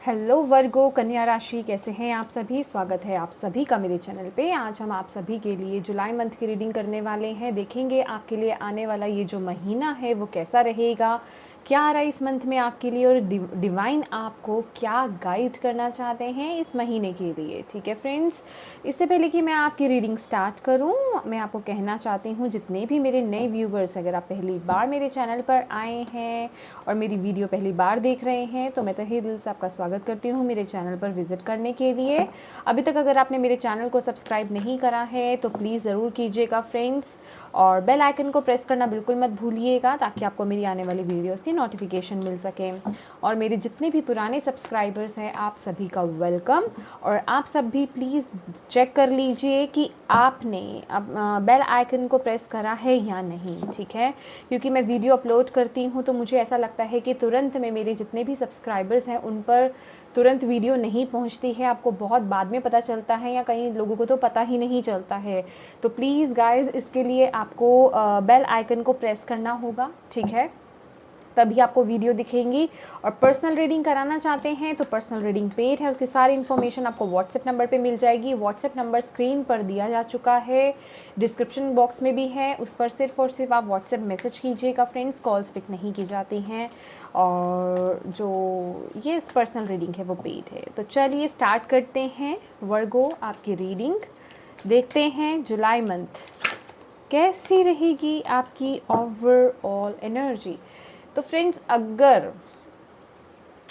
Hello वर्गो कन्या राशि, कैसे हैं आप सभी। स्वागत है आप सभी का मेरे चैनल पे। आज हम आप सभी के लिए जुलाई मंथ की रीडिंग करने वाले हैं। देखेंगे आपके लिए आने वाला ये जो महीना है वो कैसा रहेगा, क्या आ रहा है इस मंथ में आपके लिए, और डिवाइन आपको क्या गाइड करना चाहते हैं इस महीने के लिए। ठीक है फ्रेंड्स, इससे पहले कि मैं आपकी रीडिंग स्टार्ट करूं, मैं आपको कहना चाहती हूं जितने भी मेरे नए व्यूवर्स, अगर आप पहली बार मेरे चैनल पर आए हैं और मेरी वीडियो पहली बार देख रहे हैं तो मैं तहे दिल से आपका स्वागत करती हूँ मेरे चैनल पर विज़िट करने के लिए। अभी तक अगर आपने मेरे चैनल को सब्सक्राइब नहीं करा है तो प्लीज़ ज़रूर कीजिएगा फ्रेंड्स, और बेल आइकन को प्रेस करना बिल्कुल मत भूलिएगा ताकि आपको मेरी आने वाली वीडियोस की नोटिफिकेशन मिल सके। और मेरे जितने भी पुराने सब्सक्राइबर्स हैं आप सभी का वेलकम, और आप सब भी प्लीज़ चेक कर लीजिए कि आपने अब बेल आइकन को प्रेस करा है या नहीं। ठीक है, क्योंकि मैं वीडियो अपलोड करती हूँ तो मुझे ऐसा लगता है कि तुरंत में मेरे जितने भी सब्सक्राइबर्स हैं उन पर तुरंत वीडियो नहीं पहुंचती है, आपको बहुत बाद में पता चलता है या कई लोगों को तो पता ही नहीं चलता है। तो प्लीज़ गाइस, इसके लिए आपको बेल आइकन को प्रेस करना होगा। ठीक है, तभी आपको वीडियो दिखेंगी। और पर्सनल रीडिंग कराना चाहते हैं तो पर्सनल रीडिंग पेड है, उसकी सारी इन्फॉर्मेशन आपको व्हाट्सएप नंबर पे मिल जाएगी। व्हाट्सएप नंबर स्क्रीन पर दिया जा चुका है, डिस्क्रिप्शन बॉक्स में भी है, उस पर सिर्फ और सिर्फ आप व्हाट्सएप मैसेज कीजिएगा फ्रेंड्स, कॉल्स पिक नहीं की जाती हैं। और जो ये पर्सनल रीडिंग है वो पेड है। तो चलिए स्टार्ट करते हैं वर्गो आपकी रीडिंग। देखते हैं जुलाई मंथ कैसी रहेगी आपकी ओवरऑल एनर्जी। तो फ्रेंड्स, अगर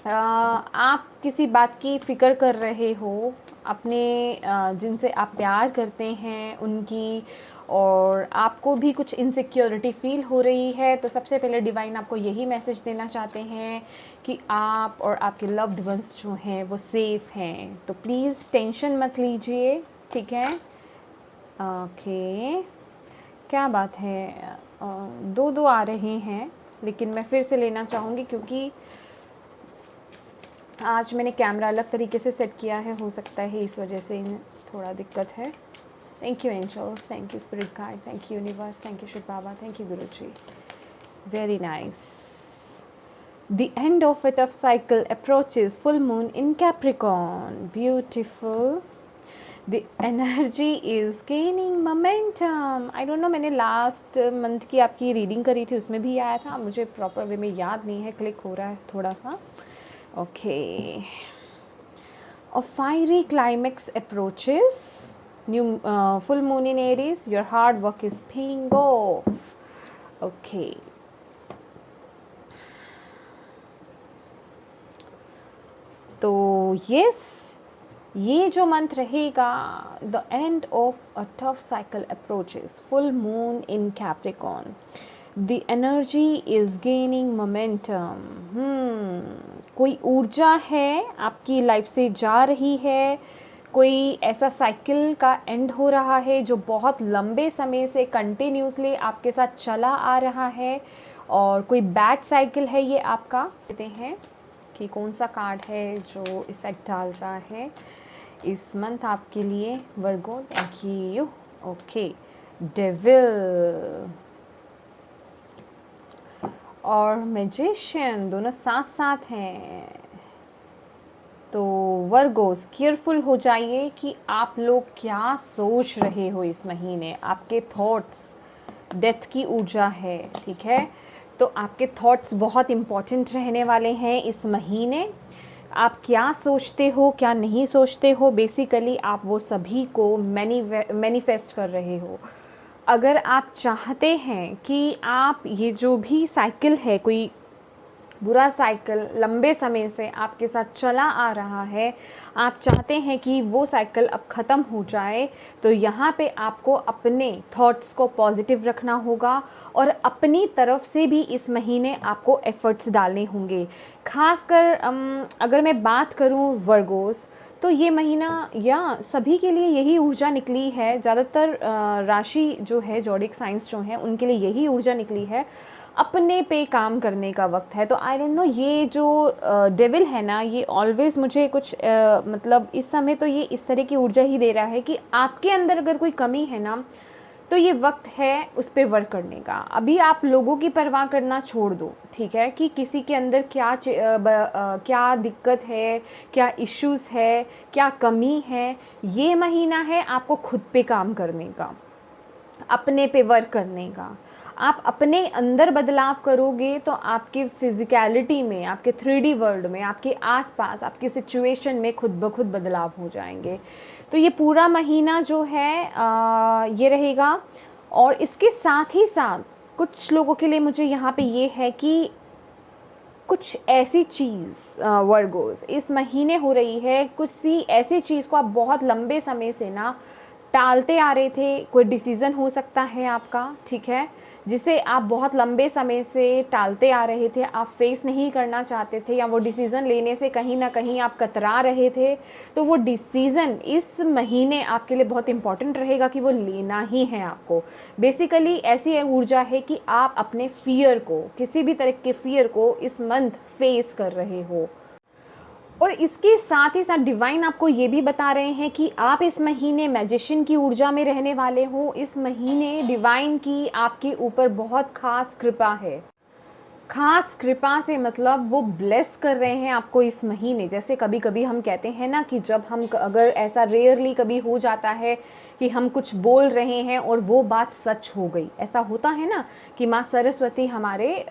आप किसी बात की फ़िक्र कर रहे हो, अपने जिनसे आप प्यार करते हैं उनकी, और आपको भी कुछ इनसिक्योरिटी फील हो रही है, तो सबसे पहले डिवाइन आपको यही मैसेज देना चाहते हैं कि आप और आपके लव्ड वंस जो हैं वो सेफ़ हैं। तो प्लीज़ टेंशन मत लीजिए। ठीक है, ओके, क्या बात है। दो दो आ रहे हैं, लेकिन मैं फिर से लेना चाहूँगी क्योंकि आज मैंने कैमरा अलग तरीके से सेट किया है, हो सकता है इस वजह से थोड़ा दिक्कत है। Thank you angels, thank you spirit guide, thank you universe, thank you Shiv Baba, thank you Guru ji. Very nice. The end of a tough cycle approaches, full moon in Capricorn. Beautiful. The energy is gaining momentum. I don't know, मैंने last month की आपकी reading करी थी, उसमें भी आया था, मुझे प्रॉपर वे में याद नहीं है, क्लिक हो रहा है थोड़ा सा। Okay. A fiery climax approaches. New full moon in Aries. Your hard work is paying off. Okay. तो यस, ये जो मंथ रहेगा, the end of a tough cycle approaches, full moon in Capricorn, the energy is gaining momentum. कोई ऊर्जा है आपकी life से जा रही है, कोई ऐसा साइकिल का एंड हो रहा है जो बहुत लंबे समय से कंटिन्यूसली आपके साथ चला आ रहा है, और कोई बैड साइकिल है ये आपका। कहते हैं कि कौन सा कार्ड है जो इफ़ेक्ट डाल रहा है इस मंथ आपके लिए Virgo. Thank you. Okay, devil और मैजिशियन दोनों साथ साथ हैं। तो वर्गोस, केयरफुल हो जाइए कि आप लोग क्या सोच रहे हो इस महीने। आपके थॉट्स, डेथ की ऊर्जा है। ठीक है, तो आपके थॉट्स बहुत इम्पॉर्टेंट रहने वाले हैं इस महीने। आप क्या सोचते हो, क्या नहीं सोचते हो, बेसिकली आप वो सभी को मैनिफेस्ट कर रहे हो। अगर आप चाहते हैं कि आप ये जो भी साइकिल है, कोई बुरा साइकिल लंबे समय से आपके साथ चला आ रहा है, आप चाहते हैं कि वो साइकिल अब ख़त्म हो जाए, तो यहाँ पे आपको अपने थॉट्स को पॉजिटिव रखना होगा, और अपनी तरफ से भी इस महीने आपको एफ़र्ट्स डालने होंगे। खासकर अगर मैं बात करूँ वर्गोस, तो ये महीना या सभी के लिए यही ऊर्जा निकली है। ज़्यादातर राशि जो है, जॉडिक साइंस जो हैं, उनके लिए यही ऊर्जा निकली है, अपने पे काम करने का वक्त है। तो आई डोंट नो, ये जो डेविल है ना, ये ऑलवेज़ मुझे कुछ मतलब इस समय तो ये इस तरह की ऊर्जा ही दे रहा है कि आपके अंदर अगर कोई कमी है ना, तो ये वक्त है उस पे वर्क करने का। अभी आप लोगों की परवाह करना छोड़ दो, ठीक है, कि किसी के अंदर क्या दिक्कत है, क्या इश्यूज़ है, क्या कमी है। ये महीना है आपको खुद पे काम करने का, अपने पे वर्क करने का। आप अपने अंदर बदलाव करोगे तो आपके फिज़िकैलिटी में, आपके 3D वर्ल्ड में, आपके आसपास, आपकी सिचुएशन में खुद ब खुद बदलाव हो जाएंगे। तो ये पूरा महीना जो है ये रहेगा। और इसके साथ ही साथ कुछ लोगों के लिए मुझे यहाँ पे ये है कि कुछ ऐसी चीज़ वर्गोस इस महीने हो रही है, कुछ सी ऐसी चीज़ को आप बहुत लंबे समय से ना टालते आ रहे थे। कोई डिसीज़न हो सकता है आपका, ठीक है, जिसे आप बहुत लंबे समय से टालते आ रहे थे, आप फेस नहीं करना चाहते थे, या वो डिसीज़न लेने से कहीं ना कहीं आप कतरा रहे थे। तो वो डिसीज़न इस महीने आपके लिए बहुत इम्पॉर्टेंट रहेगा कि वो लेना ही है आपको। बेसिकली ऐसी ऊर्जा है कि आप अपने फियर को, किसी भी तरह के फियर को इस मंथ फेस कर रहे हो। और इसके साथ ही साथ डिवाइन आपको ये भी बता रहे हैं कि आप इस महीने मैजिशियन की ऊर्जा में रहने वाले हो। इस महीने डिवाइन की आपके ऊपर बहुत खास कृपा है। खास कृपा से मतलब वो ब्लेस कर रहे हैं आपको इस महीने। जैसे कभी कभी हम कहते हैं ना कि जब हम, अगर ऐसा रेयरली कभी हो जाता है कि हम कुछ बोल रहे हैं और वो बात सच हो गई, ऐसा होता है ना कि माँ सरस्वती हमारे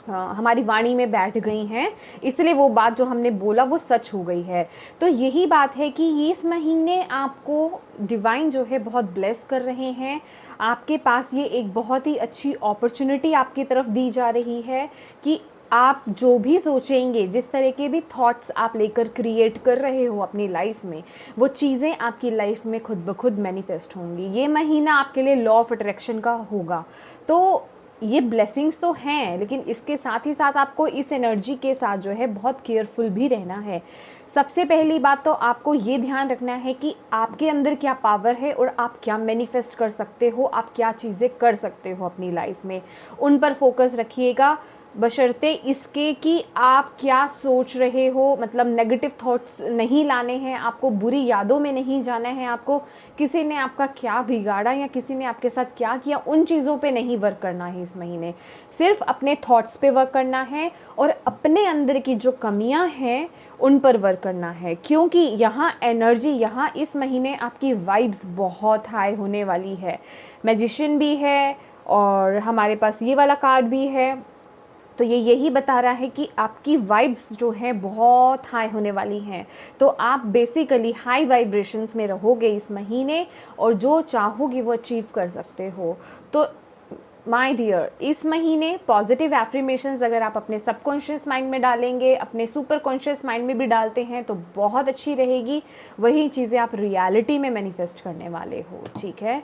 हमारी वाणी में बैठ गई हैं, इसलिए वो बात जो हमने बोला वो सच हो गई है। तो यही बात है कि इस महीने आपको डिवाइन जो है बहुत ब्लेस कर रहे हैं। आपके पास ये एक बहुत ही अच्छी अपॉर्चुनिटी आपकी तरफ दी जा रही है कि आप जो भी सोचेंगे, जिस तरह के भी थॉट्स आप लेकर क्रिएट कर रहे हो अपनी लाइफ में, वो चीज़ें आपकी लाइफ में खुद ब खुद मैनिफेस्ट होंगी। ये महीना आपके लिए लॉ ऑफ अट्रैक्शन का होगा। तो ये ब्लेसिंग्स तो हैं, लेकिन इसके साथ ही साथ आपको इस एनर्जी के साथ जो है बहुत केयरफुल भी रहना है। सबसे पहली बात तो आपको ये ध्यान रखना है कि आपके अंदर क्या पावर है और आप क्या मैनिफेस्ट कर सकते हो, आप क्या चीज़ें कर सकते हो अपनी लाइफ में, उन पर फोकस रखिएगा। बशर्ते इसके कि आप क्या सोच रहे हो, मतलब नेगेटिव थॉट्स नहीं लाने हैं आपको, बुरी यादों में नहीं जाना है आपको, किसी ने आपका क्या बिगाड़ा या किसी ने आपके साथ क्या किया, उन चीज़ों पे नहीं वर्क करना है इस महीने। सिर्फ अपने थॉट्स पे वर्क करना है और अपने अंदर की जो कमियां हैं उन पर वर्क करना है। क्योंकि यहाँ एनर्जी, यहाँ इस महीने आपकी वाइब्स बहुत हाई होने वाली है। मैजिशियन भी है और हमारे पास ये वाला कार्ड भी है, तो ये यही बता रहा है कि आपकी वाइब्स जो हैं बहुत हाई होने वाली हैं। तो आप बेसिकली हाई वाइब्रेशंस में रहोगे इस महीने और जो चाहोगे वो अचीव कर सकते हो। तो माय डियर, इस महीने पॉजिटिव एफर्मेशंस अगर आप अपने सबकॉन्शियस माइंड में डालेंगे, अपने सुपर कॉन्शियस माइंड में भी डालते हैं तो बहुत अच्छी रहेगी। वही चीज़ें आप रियलिटी में मैनिफेस्ट करने वाले हो, ठीक है।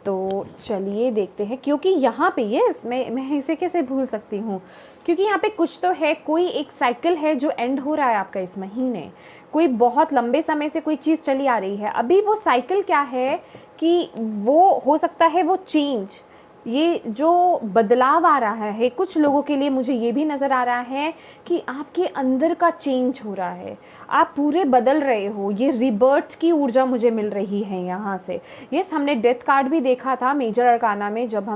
तो चलिए देखते हैं, क्योंकि यहाँ पे ये मैं इसे कैसे भूल सकती हूँ, क्योंकि यहाँ पे कुछ तो है, कोई एक साइकिल है जो एंड हो रहा है आपका इस महीने। कोई बहुत लंबे समय से कोई चीज़ चली आ रही है, अभी वो साइकिल क्या है कि वो हो सकता है वो चेंज, ये जो बदलाव आ रहा है कुछ लोगों के लिए, मुझे ये भी नज़र आ रहा है कि आपके अंदर का चेंज हो रहा है, आप पूरे बदल रहे हो। ये रिबर्थ की ऊर्जा मुझे मिल रही है यहाँ से। यस, हमने डेथ कार्ड भी देखा था मेजर अरकाना में, जब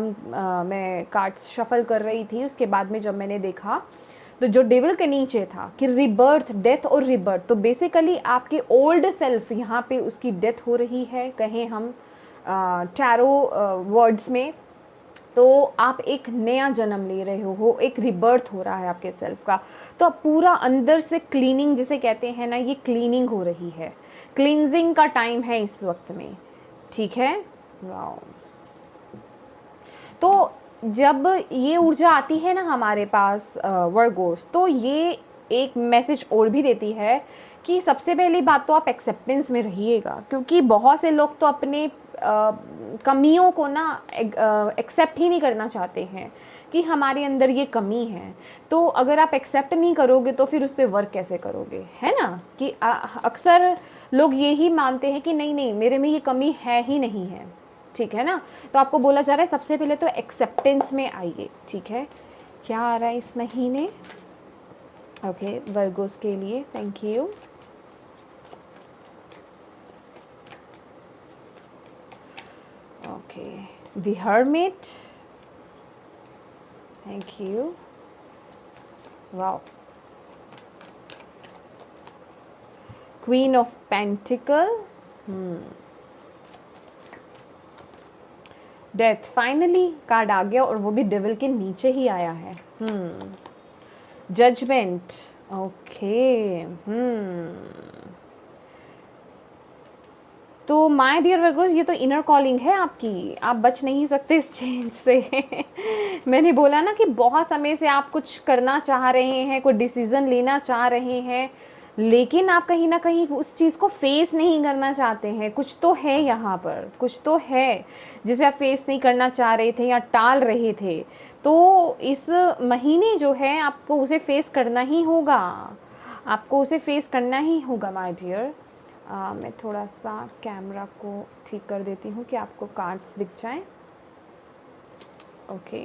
मैं कार्ड्स शफल कर रही थी, उसके बाद में जब मैंने देखा तो जो डेविल के नीचे था कि रिबर्थ, डेथ और रिबर्थ, तो बेसिकली आपके ओल्ड सेल्फ यहाँ पे उसकी डेथ हो रही है, कहें हम टैरो वर्ड्स में। तो आप एक नया जन्म ले रहे हो, एक रिबर्थ हो रहा है आपके सेल्फ का। तो अब पूरा अंदर से क्लीनिंग जिसे कहते हैं ना, ये क्लीनिंग हो रही है, क्लींजिंग का टाइम है इस वक्त में, ठीक है। वाओ। तो जब ये ऊर्जा आती है ना हमारे पास वर्गोस, तो ये एक मैसेज और भी देती है कि सबसे पहली बात तो आप एक्सेप्टेंस में रहिएगा, क्योंकि बहुत से लोग तो अपने कमियों को ना एक्सेप्ट ही नहीं करना चाहते हैं कि हमारे अंदर ये कमी है। तो अगर आप एक्सेप्ट नहीं करोगे तो फिर उस पर वर्क कैसे करोगे, है ना। कि अक्सर लोग यही मानते हैं कि नहीं नहीं, मेरे में ये कमी है ही नहीं है, ठीक है ना। तो आपको बोला जा रहा है सबसे पहले तो एक्सेप्टेंस में आइए, ठीक है। क्या आ रहा है इस महीने, ओके, वर्गोस के लिए, thank you. Okay, the Hermit, thank you, wow, queen of pentacle, death, finally card आ गया और वो भी डेविल के नीचे ही आया है। Judgement, okay. तो माय डियर वर्गोस, ये तो इनर कॉलिंग है आपकी, आप बच नहीं सकते इस चेंज से। मैंने बोला ना कि बहुत समय से आप कुछ करना चाह रहे हैं, कोई डिसीजन लेना चाह रहे हैं, लेकिन आप कहीं ना कहीं उस चीज़ को फेस नहीं करना चाहते हैं। कुछ तो है यहाँ पर, कुछ तो है जिसे आप फेस नहीं करना चाह रहे थे या टाल रहे थे। तो इस महीने जो है आपको उसे फेस करना ही होगा, आपको उसे फेस करना ही होगा माय डियर। मैं थोड़ा सा कैमरा को ठीक कर देती हूँ कि आपको कार्ड्स दिख जाएं। Okay,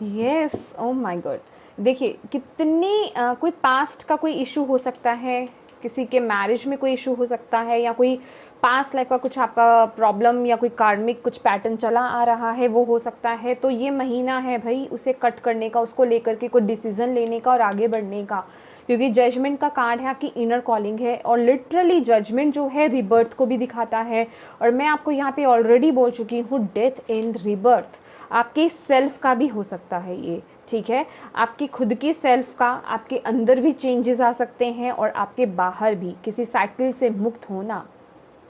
yes, oh my God, देखिए कितनी कोई पास्ट का कोई इशू हो सकता है, किसी के मैरिज में कोई इशू हो सकता है, या कोई पास्ट लाइफ का कुछ आपका प्रॉब्लम या कोई कार्मिक कुछ पैटर्न चला आ रहा है वो हो सकता है। तो ये महीना है भाई उसे कट करने का, उसको लेकर के कोई डिसीजन लेने का और आगे बढ़ने का, क्योंकि जजमेंट का कार्ड है, आपकी इनर कॉलिंग है, और लिटरली जजमेंट जो है रिबर्थ को भी दिखाता है। और मैं आपको यहाँ पे ऑलरेडी बोल चुकी हूँ, डेथ एंड रिबर्थ आपकी सेल्फ का भी हो सकता है ये, ठीक है, आपकी खुद की सेल्फ का, आपके अंदर भी चेंजेस आ सकते हैं और आपके बाहर भी, किसी साइकिल से मुक्त होना,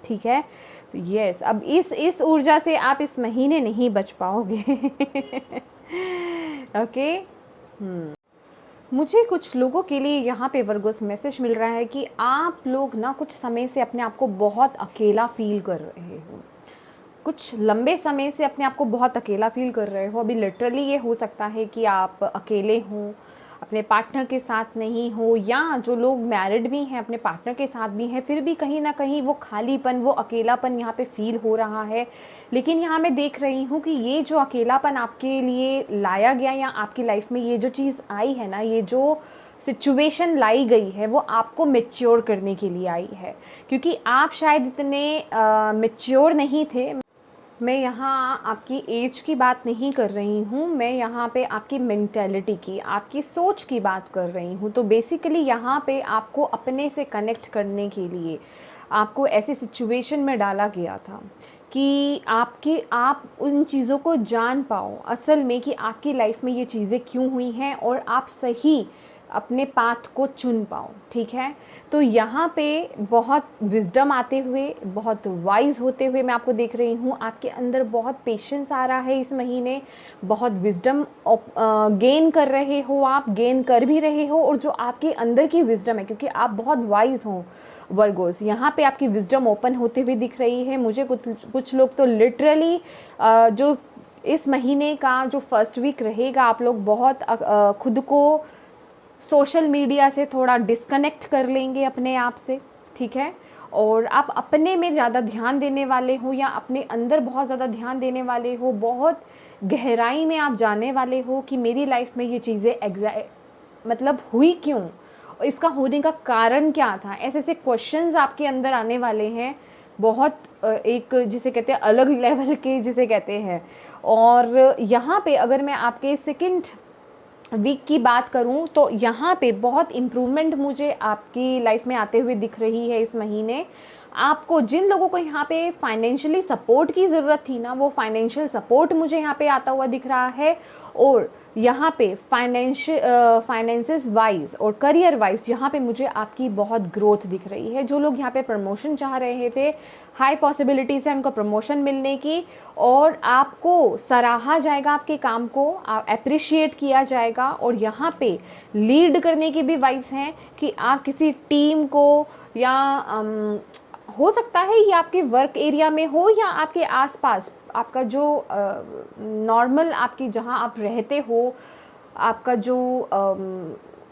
ठीक है। तो यस, अब इस ऊर्जा से आप इस महीने नहीं बच पाओगे। ओके, मुझे कुछ लोगों के लिए यहाँ पे वर्गोस मैसेज मिल रहा है कि आप लोग ना कुछ समय से अपने आप को बहुत अकेला फील कर रहे हो, कुछ लंबे समय से अपने आप को बहुत अकेला फील कर रहे हो। अभी लिटरली ये हो सकता है कि आप अकेले हों, अपने पार्टनर के साथ नहीं हो, या जो लोग मैरिड भी हैं अपने पार्टनर के साथ भी हैं, फिर भी कहीं ना कहीं वो खालीपन, वो अकेलापन यहाँ पे फील हो रहा है। लेकिन यहाँ मैं देख रही हूँ कि ये जो अकेलापन आपके लिए लाया गया, या आपकी लाइफ में ये जो चीज़ आई है ना, ये जो सिचुएशन लाई गई है, वो आपको मैच्योर करने के लिए आई है, क्योंकि आप शायद इतने मैच्योर नहीं थे। मैं यहाँ आपकी एज की बात नहीं कर रही हूँ, मैं यहाँ पे आपकी मेंटेलिटी की, आपकी सोच की बात कर रही हूँ। तो बेसिकली यहाँ पे आपको अपने से कनेक्ट करने के लिए आपको ऐसी सिचुएशन में डाला गया था कि आप उन चीज़ों को जान पाओ असल में, कि आपकी लाइफ में ये चीज़ें क्यों हुई हैं, और आप सही अपने पाथ को चुन पाओ, ठीक है। तो यहाँ पे बहुत विजडम आते हुए, बहुत वाइज होते हुए मैं आपको देख रही हूँ। आपके अंदर बहुत पेशेंस आ रहा है इस महीने, बहुत विजडम गेन कर रहे हो, आप गेन कर भी रहे हो, और जो आपके अंदर की विजडम है, क्योंकि आप बहुत वाइज हो वर्गोस, यहाँ पे आपकी विजडम ओपन होते हुए दिख रही है मुझे। कुछ लोग तो लिटरली जो इस महीने का जो फर्स्ट वीक रहेगा, आप लोग बहुत खुद को सोशल मीडिया से थोड़ा डिस्कनेक्ट कर लेंगे अपने आप से, ठीक है, और आप अपने में ज़्यादा ध्यान देने वाले हो, या अपने अंदर बहुत ज़्यादा ध्यान देने वाले हो, बहुत गहराई में आप जाने वाले हो कि मेरी लाइफ में ये चीज़ें मतलब हुई क्यों, इसका होने का कारण क्या था। ऐसे ऐसे क्वेश्चंस आपके अंदर आने वाले हैं, बहुत एक जिसे कहते हैं अलग लेवल के जिसे कहते हैं। और यहाँ पे अगर मैं आपके सेकंड वीक की बात करूं, तो यहाँ पे बहुत इम्प्रूवमेंट मुझे आपकी लाइफ में आते हुए दिख रही है इस महीने। आपको जिन लोगों को यहाँ पे फाइनेंशियली सपोर्ट की ज़रूरत थी ना, वो फाइनेंशियल सपोर्ट मुझे यहाँ पे आता हुआ दिख रहा है। और यहाँ पे फाइनेंसेस वाइज और करियर वाइज यहाँ पे मुझे आपकी बहुत ग्रोथ दिख रही है। जो लोग यहाँ पे प्रमोशन चाह रहे थे, हाई पॉसिबिलिटीज़ है उनको प्रमोशन मिलने की, और आपको सराहा जाएगा, आपके काम को अप्रिशिएट किया जाएगा। और यहाँ पे लीड करने की भी वाइब्स हैं कि आप किसी टीम को, या हो सकता है ये आपके वर्क एरिया में हो, या आपके आसपास आपका जो नॉर्मल आपकी जहाँ आप रहते हो, आपका जो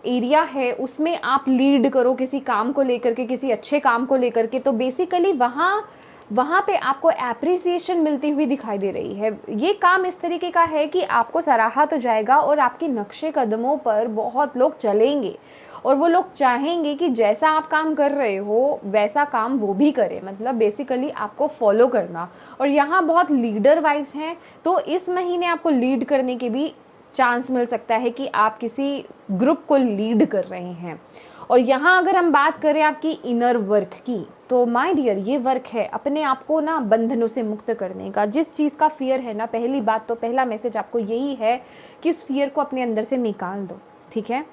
एरिया है, उसमें आप लीड करो किसी काम को लेकर के, किसी अच्छे काम को लेकर के। तो बेसिकली वहाँ वहाँ पे आपको एप्रिसिएशन मिलती हुई दिखाई दे रही है। ये काम इस तरीके का है कि आपको सराहा तो जाएगा और आपके नक्शे कदमों पर बहुत लोग चलेंगे और वो लोग चाहेंगे कि जैसा आप काम कर रहे हो वैसा काम वो भी करे, मतलब बेसिकली आपको फॉलो करना। और यहाँ बहुत लीडर वाइब्स हैं, तो इस महीने आपको लीड करने के भी चांस मिल सकता है कि आप किसी ग्रुप को लीड कर रहे हैं। और यहाँ अगर हम बात करें आपकी इनर वर्क की, तो माय डियर ये वर्क है अपने आप को ना बंधनों से मुक्त करने का। जिस चीज़ का फियर है ना, पहली बात तो पहला मैसेज आपको यही है कि उस फियर को अपने अंदर से निकाल दो, ठीक है,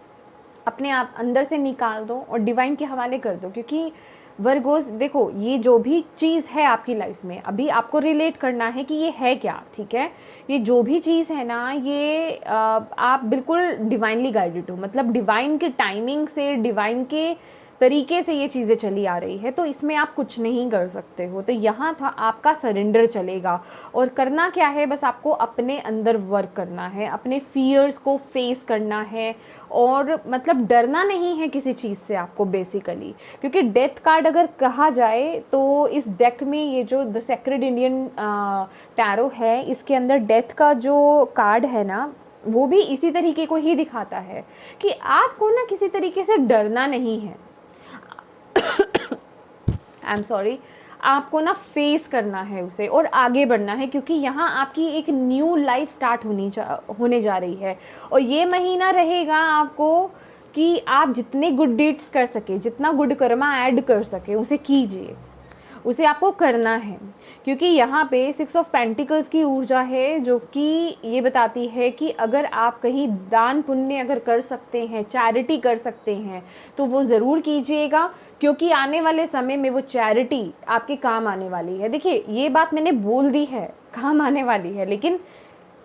अपने आप अंदर से निकाल दो और डिवाइन के हवाले कर दो। क्योंकि वर्गोस देखो, ये जो भी चीज़ है आपकी लाइफ में, अभी आपको रिलेट करना है कि ये है क्या, ठीक है। ये जो भी चीज़ है ना, ये आप बिल्कुल डिवाइनली गाइडेड हो, मतलब डिवाइन के टाइमिंग से, डिवाइन के तरीके से ये चीज़ें चली आ रही है, तो इसमें आप कुछ नहीं कर सकते हो। तो यहाँ था आपका सरेंडर चलेगा। और करना क्या है, बस आपको अपने अंदर वर्क करना है, अपने फियर्स को फेस करना है और मतलब डरना नहीं है किसी चीज़ से आपको बेसिकली। क्योंकि डेथ कार्ड अगर कहा जाए तो इस डेक में ये जो द सेक्रेड इंडियन टैरो है, इसके अंदर डेथ का जो कार्ड है ना, वो भी इसी तरीके को ही दिखाता है कि आपको ना किसी तरीके से डरना नहीं है। आई एम सॉरी, आपको ना फेस करना है उसे और आगे बढ़ना है, क्योंकि यहाँ आपकी एक न्यू लाइफ स्टार्ट होने जा रही है। और ये महीना रहेगा आपको कि आप जितने गुड डीड्स कर सके, जितना गुड कर्मा ऐड कर सके उसे कीजिए, उसे आपको करना है। क्योंकि यहाँ पे 6 ऑफ पेंटिकल्स की ऊर्जा है जो कि ये बताती है कि अगर आप कहीं दान पुण्य अगर कर सकते हैं, चैरिटी कर सकते हैं, तो वो ज़रूर कीजिएगा, क्योंकि आने वाले समय में वो चैरिटी आपके काम आने वाली है। देखिए, ये बात मैंने बोल दी है, काम आने वाली है, लेकिन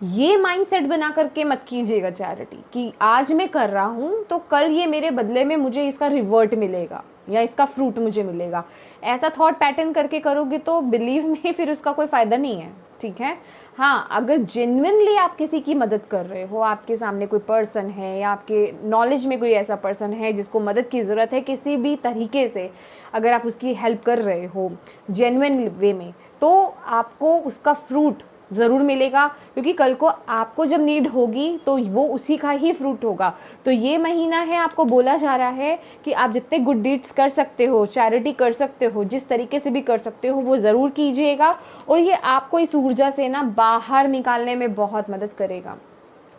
ये माइंडसेट बना करके मत कीजिएगा चैरिटी कि आज मैं कर रहा हूँ तो कल ये मेरे बदले में मुझे इसका रिवर्ट मिलेगा या इसका फ्रूट मुझे मिलेगा। ऐसा थॉट पैटर्न करके करोगे तो बिलीव में फिर उसका कोई फ़ायदा नहीं है, ठीक है। हाँ, अगर जेन्युइनली आप किसी की मदद कर रहे हो, आपके सामने कोई पर्सन है या आपके नॉलेज में कोई ऐसा पर्सन है जिसको मदद की ज़रूरत है किसी भी तरीके से, अगर आप उसकी हेल्प कर रहे हो जेन्युइन वे में, तो आपको उसका फ्रूट ज़रूर मिलेगा। क्योंकि कल को आपको जब नीड होगी तो वो उसी का ही फ्रूट होगा। तो ये महीना है, आपको बोला जा रहा है कि आप जितने गुड डीड्स कर सकते हो, चैरिटी कर सकते हो, जिस तरीके से भी कर सकते हो वो ज़रूर कीजिएगा। और ये आपको इस ऊर्जा से ना बाहर निकालने में बहुत मदद करेगा।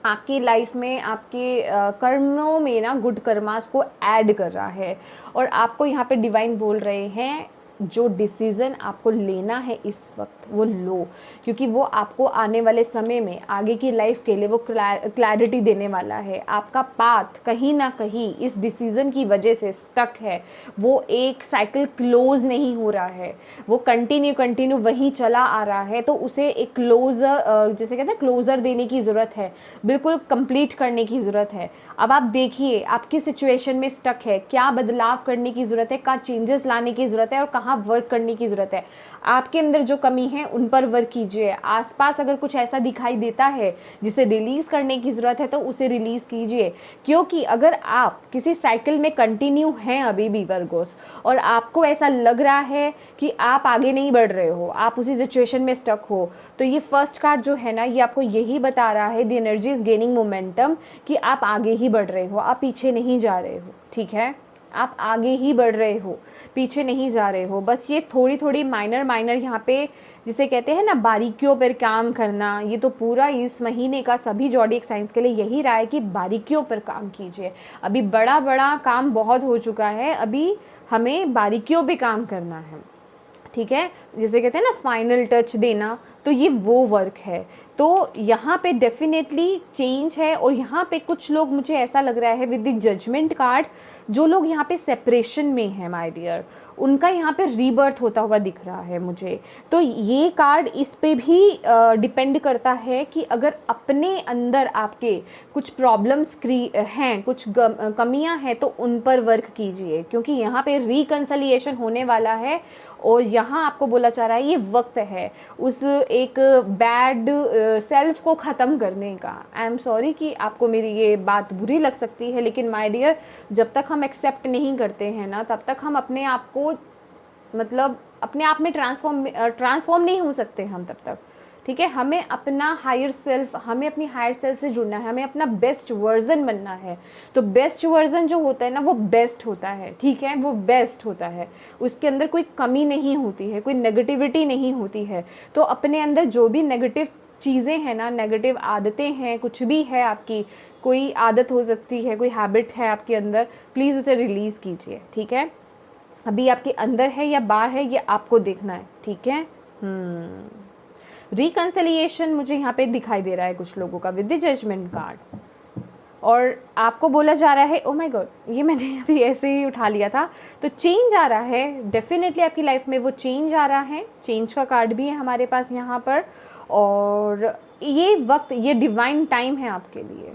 आपकी लाइफ में आपके कर्मों में ना गुड कर्मास को ऐड कर रहा है। और आपको यहाँ पे डिवाइन बोल रहे हैं जो डिसीज़न आपको लेना है इस वक्त वो लो, क्योंकि वो आपको आने वाले समय में आगे की लाइफ के लिए वो क्लैरिटी देने वाला है। आपका पाथ कहीं ना कहीं इस डिसीज़न की वजह से स्टक है, वो एक साइकिल क्लोज नहीं हो रहा है, वो कंटिन्यू वहीं चला आ रहा है। तो उसे एक क्लोजर, जैसे कहते हैं क्लोजर देने की ज़रूरत है, बिल्कुल कंप्लीट करने की ज़रूरत है। अब आप देखिए आप किस सिचुएशन में स्टक है, क्या बदलाव करने की ज़रूरत है, कहाँ चेंजेस लाने की ज़रूरत है और कहाँ वर्क करने की ज़रूरत है। आपके अंदर जो कमी है उन पर वर्क कीजिए। आसपास अगर कुछ ऐसा दिखाई देता है जिसे रिलीज़ करने की ज़रूरत है तो उसे रिलीज़ कीजिए। क्योंकि अगर आप किसी साइकिल में कंटिन्यू हैं अभी भी वर्गोस, और आपको ऐसा लग रहा है कि आप आगे नहीं बढ़ रहे हो, आप उसी सिचुएशन में स्टक हो, तो ये फर्स्ट कार्ड जो है ना, ये आपको यही बता रहा है, the energy is gaining momentum, कि आप आगे ही बढ़ रहे हो, आप पीछे नहीं जा रहे हो, ठीक है। आप आगे ही बढ़ रहे हो, पीछे नहीं जा रहे हो। बस ये थोड़ी थोड़ी माइनर यहाँ पे जिसे कहते हैं ना बारीकियों पर काम करना, ये तो पूरा इस महीने का सभी ज़ोडिएक साइंस के लिए यही रहा है कि बारीकियों पर काम कीजिए। अभी बड़ा बड़ा काम बहुत हो चुका है, अभी हमें बारीकियों पे काम करना है, ठीक है। जिसे कहते हैं ना फाइनल टच देना, तो ये वो वर्क है। तो यहाँ पे डेफिनेटली चेंज है। और यहाँ पे कुछ लोग, मुझे ऐसा लग रहा है विद द जजमेंट कार्ड, जो लोग यहाँ पे सेपरेशन में हैं माय डियर, उनका यहाँ पे रीबर्थ होता हुआ दिख रहा है मुझे। तो ये कार्ड इस पे भी डिपेंड करता है कि अगर अपने अंदर आपके कुछ प्रॉब्लम्स हैं, कुछ कमियां हैं, तो उन पर वर्क कीजिए, क्योंकि यहाँ पे रिकंसिलिएशन होने वाला है। और यहाँ आपको बोला जा रहा है ये वक्त है उस एक बैड सेल्फ को ख़त्म करने का। आई एम सॉरी कि आपको मेरी ये बात बुरी लग सकती है, लेकिन माय डियर, जब तक हम एक्सेप्ट नहीं करते हैं ना, तब तक हम अपने आप को मतलब अपने आप में ट्रांसफॉर्म नहीं हो सकते हम तब तक, ठीक है। हमें अपना हायर सेल्फ, हमें अपनी हायर सेल्फ से जुड़ना है, हमें अपना बेस्ट वर्जन बनना है। तो बेस्ट वर्जन जो होता है ना, वो बेस्ट होता है, ठीक है, वो बेस्ट होता है, उसके अंदर कोई कमी नहीं होती है, कोई नेगेटिविटी नहीं होती है। तो अपने अंदर जो भी नेगेटिव चीज़ें हैं ना, नेगेटिव आदतें हैं, कुछ भी है आपकी, कोई आदत हो सकती है, कोई हैबिट है आपके अंदर, प्लीज़ उसे रिलीज़ कीजिए, ठीक है। अभी आपके अंदर है या बाहर है, ये आपको देखना है, ठीक है। रिकंसिलिएशन मुझे यहाँ पे दिखाई दे रहा है कुछ लोगों का विद द जजमेंट कार्ड, और आपको बोला जा रहा है, ओ माय गॉड, ये मैंने अभी ऐसे ही उठा लिया था। तो चेंज आ रहा है, डेफिनेटली आपकी लाइफ में वो चेंज आ रहा है, चेंज का कार्ड भी है हमारे पास यहाँ पर। और ये वक्त, ये डिवाइन टाइम है आपके लिए,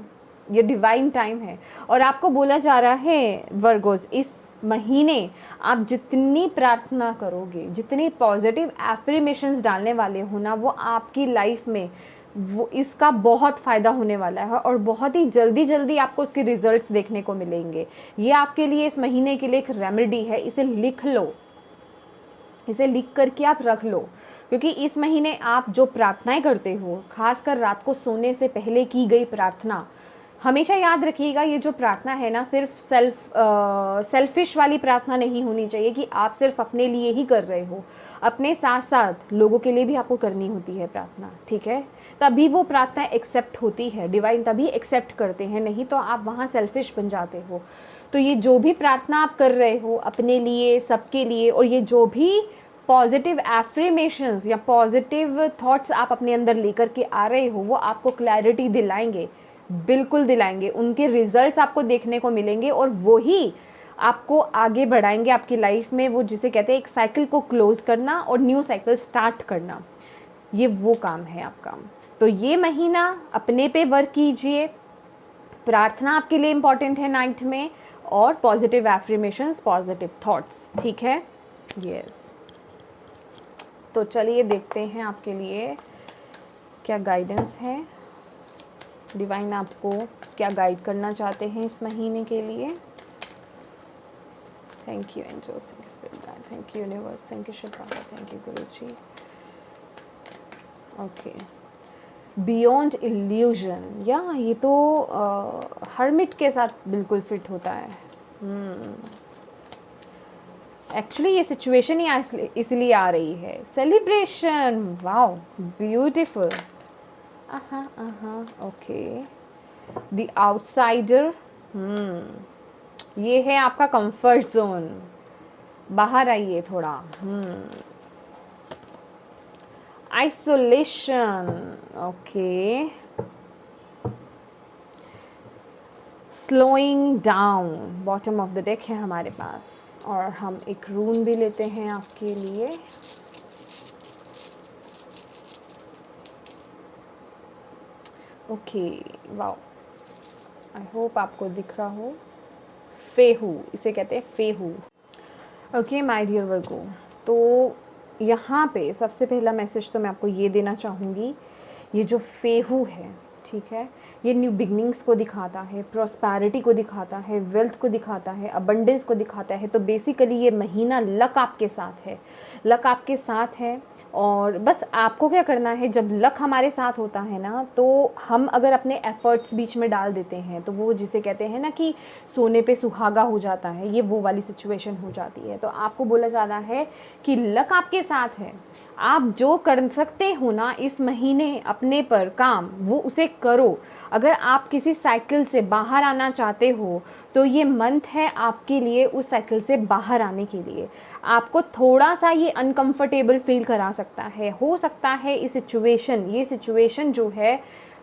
ये डिवाइन टाइम है। और आपको बोला जा रहा है वर्गोस, इस महीने आप जितनी प्रार्थना करोगे, जितनी पॉजिटिव एफर्मेशंस डालने वाले हो ना, वो आपकी लाइफ में वो इसका बहुत फ़ायदा होने वाला है, और बहुत ही जल्दी जल्दी आपको उसके रिजल्ट्स देखने को मिलेंगे। ये आपके लिए इस महीने के लिए एक रेमेडी है, इसे लिख लो, इसे लिख करके आप रख लो, क्योंकि इस महीने आप जो प्रार्थनाएं करते हो, खासकर रात को सोने से पहले की गई प्रार्थना, हमेशा याद रखिएगा, ये जो प्रार्थना है ना, सिर्फ सेल्फिश वाली प्रार्थना नहीं होनी चाहिए कि आप सिर्फ अपने लिए ही कर रहे हो, अपने साथ साथ लोगों के लिए भी आपको करनी होती है प्रार्थना, ठीक है। तभी वो प्रार्थना एक्सेप्ट होती है, डिवाइन तभी एक्सेप्ट करते हैं, नहीं तो आप वहाँ सेल्फिश बन जाते हो। तो ये जो भी प्रार्थना आप कर रहे हो अपने लिए, सबके लिए, और ये जो भी पॉजिटिव एफर्मेशंस या पॉजिटिव थॉट्स आप अपने अंदर लेकर के आ रहे हो, वो आपको क्लैरिटी दिलाएंगे, बिल्कुल दिलाएंगे, उनके रिजल्ट्स आपको देखने को मिलेंगे, और वही आपको आगे बढ़ाएंगे आपकी लाइफ में। वो जिसे कहते हैं एक साइकिल को क्लोज करना और न्यू साइकिल स्टार्ट करना, ये वो काम है आपका। तो ये महीना अपने पे वर्क कीजिए, प्रार्थना आपके लिए इम्पॉर्टेंट है नाइट में, और पॉजिटिव एफर्मेशंस, पॉजिटिव थॉट्स, ठीक है। यस, तो चलिए देखते हैं आपके लिए क्या गाइडेंस है, डिवाइन आपको क्या गाइड करना चाहते हैं इस महीने के लिए। Thank you angels, thank you spirit guide, thank you universe, thank you Shiv Baba, thank you Guruji. Okay, beyond illusion, या ये तो हर्मिट के साथ बिल्कुल फिट होता है। एक्चुअली ये सिचुएशन ही इसलिए आ रही है, celebration, wow beautiful, okay. The outsider, ये है आपका कंफर्ट जोन, बाहर आइए थोड़ा। Isolation, okay. Slowing down, bottom of the deck है हमारे पास, और हम एक रून भी लेते हैं आपके लिए। ओके, वाओ, आई होप आपको दिख रहा हो। फेहू, इसे कहते हैं फेहू। ओके माय डियर वर्गो, तो यहाँ पे सबसे पहला मैसेज तो मैं आपको ये देना चाहूँगी, ये जो फेहू है, ठीक है, ये न्यू बिगनिंग्स को दिखाता है, प्रॉस्पैरिटी को दिखाता है, वेल्थ को दिखाता है, अबंडेंस को दिखाता है। तो बेसिकली ये महीना लक आपके साथ है, लक आपके साथ है। और बस आपको क्या करना है, जब लक हमारे साथ होता है ना, तो हम अगर अपने एफर्ट्स बीच में डाल देते हैं, तो वो जिसे कहते हैं ना कि सोने पे सुहागा हो जाता है, ये वो वाली सिचुएशन हो जाती है। तो आपको बोला जा रहा है कि लक आपके साथ है, आप जो कर सकते हो ना इस महीने अपने पर काम, वो उसे करो। अगर आप किसी साइकिल से बाहर आना चाहते हो, तो ये मंथ है आपके लिए उस साइकिल से बाहर आने के लिए। आपको थोड़ा सा ये अनकंफर्टेबल फील करा सकता है, हो सकता है ये सिचुएशन जो है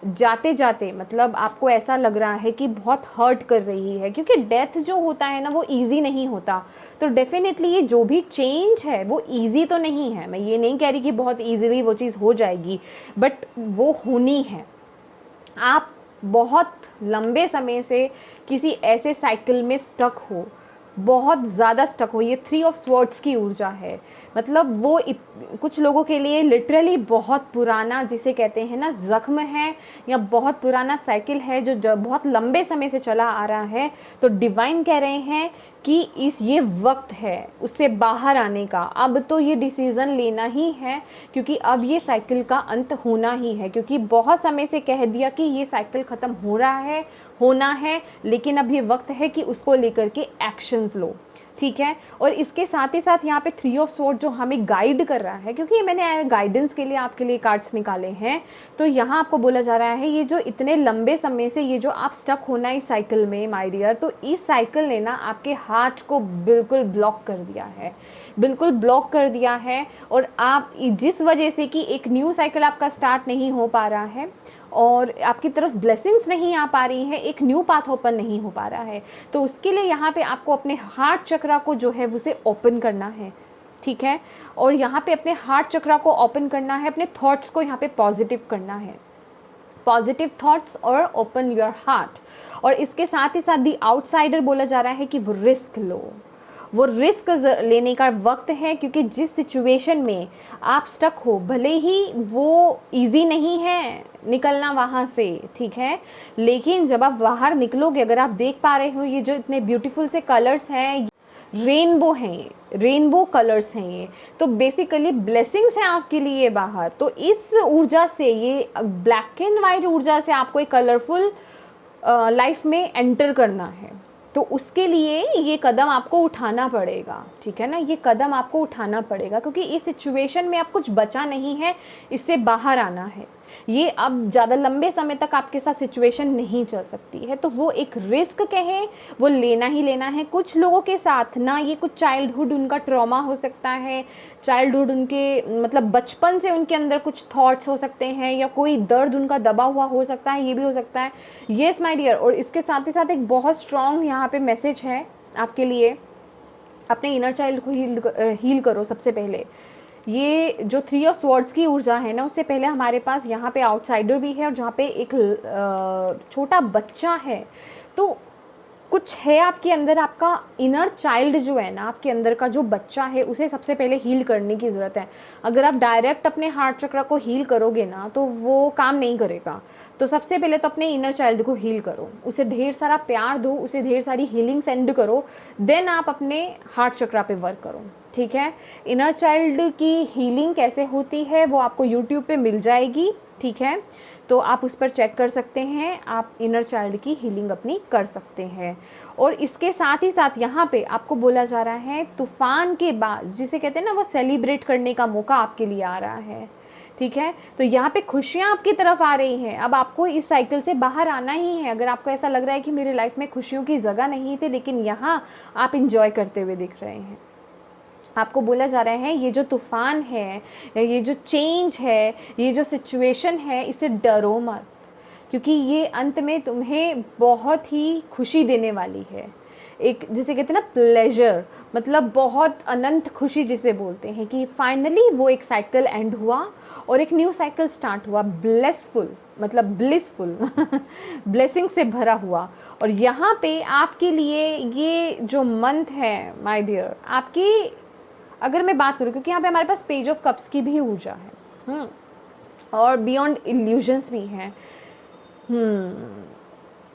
जाते जाते, मतलब आपको ऐसा लग रहा है कि बहुत हर्ट कर रही है, क्योंकि डेथ जो होता है ना, वो ईजी नहीं होता। तो डेफिनेटली ये जो भी चेंज है वो ईजी तो नहीं है, मैं ये नहीं कह रही कि बहुत ईजीली वो चीज़ हो जाएगी, बट वो होनी है। आप बहुत लंबे समय से किसी ऐसे साइकिल में स्टक हो, बहुत ज़्यादा स्टक हो, ये 3 ऑफ स्वॉर्ड्स की ऊर्जा है। मतलब वो कुछ लोगों के लिए लिटरली बहुत पुराना, जिसे कहते हैं ना ज़ख्म है, या बहुत पुराना साइकिल है जो बहुत लंबे समय से चला आ रहा है। तो डिवाइन कह रहे हैं कि ये वक्त है उससे बाहर आने का। अब तो ये डिसीज़न लेना ही है, क्योंकि अब ये साइकिल का अंत होना ही है, क्योंकि बहुत समय से कह दिया कि ये साइकिल ख़त्म हो रहा है, होना है, लेकिन अब ये वक्त है कि उसको लेकर के एक्शंस लो, ठीक है। और इसके साथ ही साथ यहाँ पे 3 ऑफ स्वॉर्ड जो हमें गाइड कर रहा है, क्योंकि मैंने गाइडेंस के लिए आपके लिए कार्ड्स निकाले हैं, तो यहाँ आपको बोला जा रहा है ये जो इतने लंबे समय से ये जो आप स्टक होना इस साइकिल में माय डियर, तो इस साइकिल ने ना आपके हार्ट को बिल्कुल ब्लॉक कर दिया है, बिल्कुल ब्लॉक कर दिया है। और आप जिस वजह से कि एक न्यू साइकिल आपका स्टार्ट नहीं हो पा रहा है और आपकी तरफ ब्लेसिंग्स नहीं आ पा रही हैं, एक न्यू पाथ ओपन नहीं हो पा रहा है, तो उसके लिए यहाँ पे आपको अपने हार्ट चक्रा को जो है उसे ओपन करना है, ठीक है। और यहाँ पे अपने हार्ट चक्रा को ओपन करना है, अपने थॉट्स को यहाँ पे पॉजिटिव करना है, पॉजिटिव थॉट्स और ओपन योर हार्ट। और इसके साथ ही साथ दी आउटसाइडर बोला जा रहा है कि वो रिस्क लो, वो रिस्क लेने का वक्त है, क्योंकि जिस सिचुएशन में आप स्टक हो, भले ही वो इजी नहीं है निकलना वहाँ से, ठीक है, लेकिन जब आप बाहर निकलोगे, अगर आप देख पा रहे हो ये जो इतने ब्यूटीफुल से कलर्स हैं, रेनबो हैं, रेनबो कलर्स हैं ये, तो बेसिकली ब्लेसिंग्स हैं आपके लिए बाहर। तो इस ऊर्जा से, ये ब्लैक एंड वाइट ऊर्जा से आपको एक कलरफुल लाइफ में एंटर करना है, तो उसके लिए ये कदम आपको उठाना पड़ेगा, ठीक है ना, ये कदम आपको उठाना पड़ेगा, क्योंकि इस सिचुएशन में अब कुछ बचा नहीं है, इससे बाहर आना है। ये अब ज़्यादा लंबे समय तक आपके साथ सिचुएशन नहीं चल सकती है, तो वो एक रिस्क कहें, वो लेना ही लेना है। कुछ लोगों के साथ ना ये कुछ चाइल्डहुड उनका ट्रॉमा हो सकता है, चाइल्डहुड उनके मतलब बचपन से उनके अंदर कुछ थॉट्स हो सकते हैं, या कोई दर्द उनका दबा हुआ हो सकता है, ये भी हो सकता है। Yes my dear. और इसके साथ ही साथ एक बहुत स्ट्रॉन्ग यहाँ पे मैसेज है आपके लिए, अपने इनर चाइल्ड को हील करो सबसे पहले। ये जो 3 ऑफ स्वॉर्ड्स की ऊर्जा है ना, उससे पहले हमारे पास यहाँ पे आउटसाइडर भी है, और जहाँ पे एक छोटा बच्चा है, तो कुछ है आपके अंदर, आपका इनर चाइल्ड जो है ना, आपके अंदर का जो बच्चा है, उसे सबसे पहले हील करने की ज़रूरत है। अगर आप डायरेक्ट अपने हार्ट चक्र को हील करोगे ना, तो वो काम नहीं करेगा। तो सबसे पहले तो अपने इनर चाइल्ड को हील करो, उसे ढेर सारा प्यार दो, उसे ढेर सारी हीलिंग सेंड करो, देन आप अपने हार्ट चक्र पे वर्क करो, ठीक है। इनर चाइल्ड की हीलिंग कैसे होती है वो आपको यूट्यूब पे मिल जाएगी, ठीक है, तो आप उस पर चेक कर सकते हैं, आप इनर चाइल्ड की हीलिंग अपनी कर सकते हैं। और इसके साथ ही साथ यहाँ पे आपको बोला जा रहा है, तूफान के बाद, जिसे कहते हैं ना, वो सेलिब्रेट करने का मौका आपके लिए आ रहा है, ठीक है। तो यहाँ पे खुशियाँ आपकी तरफ आ रही हैं, अब आपको इस साइकिल से बाहर आना ही है। अगर आपको ऐसा लग रहा है कि मेरी लाइफ में खुशियों की जगह नहीं थी, लेकिन यहाँ आप इंजॉय करते हुए दिख रहे हैं, आपको बोला जा रहा है ये जो तूफ़ान है, ये जो चेंज है, ये जो सिचुएशन है, इससे डरो मत, क्योंकि ये अंत में तुम्हें बहुत ही खुशी देने वाली है। एक जिसे कहते हैं ना प्लेजर, मतलब बहुत अनंत खुशी जिसे बोलते हैं, कि फाइनली वो एक साइकिल एंड हुआ और एक न्यू साइकिल स्टार्ट हुआ, ब्लेसफुल, मतलब ब्लिसफुल ब्लेसिंग से भरा हुआ। और यहाँ पे आपके लिए ये जो मंथ है माय डियर, आपकी अगर मैं बात करूँ, क्योंकि यहाँ पे हमारे पास पेज ऑफ कप्स की भी ऊर्जा है, और बियॉन्ड इल्यूजन्स भी हैं।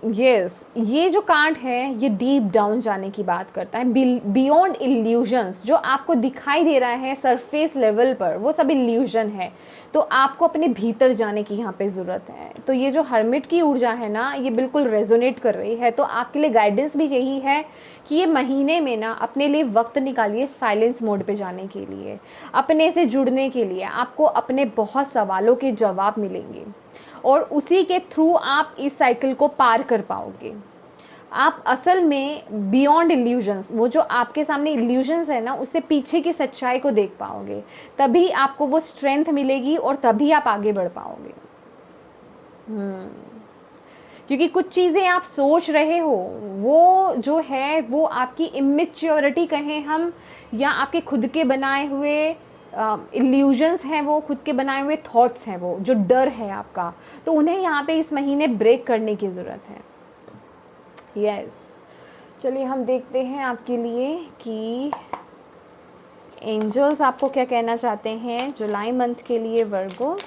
यस, ये जो कार्ड है ये डीप डाउन जाने की बात करता है, बियॉन्ड इल्यूजन्स। जो आपको दिखाई दे रहा है सरफेस लेवल पर, वो सब इल्यूजन है, तो आपको अपने भीतर जाने की यहाँ पे ज़रूरत है। तो ये जो हर्मिट की ऊर्जा है ना, ये बिल्कुल रेजोनेट कर रही है, तो आपके लिए गाइडेंस भी यही है कि ये महीने में ना अपने लिए वक्त निकालिए साइलेंस मोड पे जाने के लिए, अपने से जुड़ने के लिए। आपको अपने बहुत सवालों के जवाब मिलेंगे, और उसी के थ्रू आप इस साइकिल को पार कर पाओगे। आप असल में बियॉन्ड इल्यूजन्स, वो जो आपके सामने इल्यूजन्स है ना, उससे पीछे की सच्चाई को देख पाओगे, तभी आपको वो स्ट्रेंथ मिलेगी और तभी आप आगे बढ़ पाओगे। क्योंकि कुछ चीज़ें आप सोच रहे हो, वो जो है वो आपकी इमेच्योरिटी कहें हम, या आपके खुद के बनाए हुए इल्यूजन्स हैं, वो खुद के बनाए हुए थॉट्स हैं, वो जो डर है आपका, तो उन्हें यहाँ पे इस महीने ब्रेक करने की ज़रूरत है। यस, चलिए हम देखते हैं आपके लिए कि एंजल्स आपको क्या कहना चाहते हैं जुलाई मंथ के लिए वर्गोस?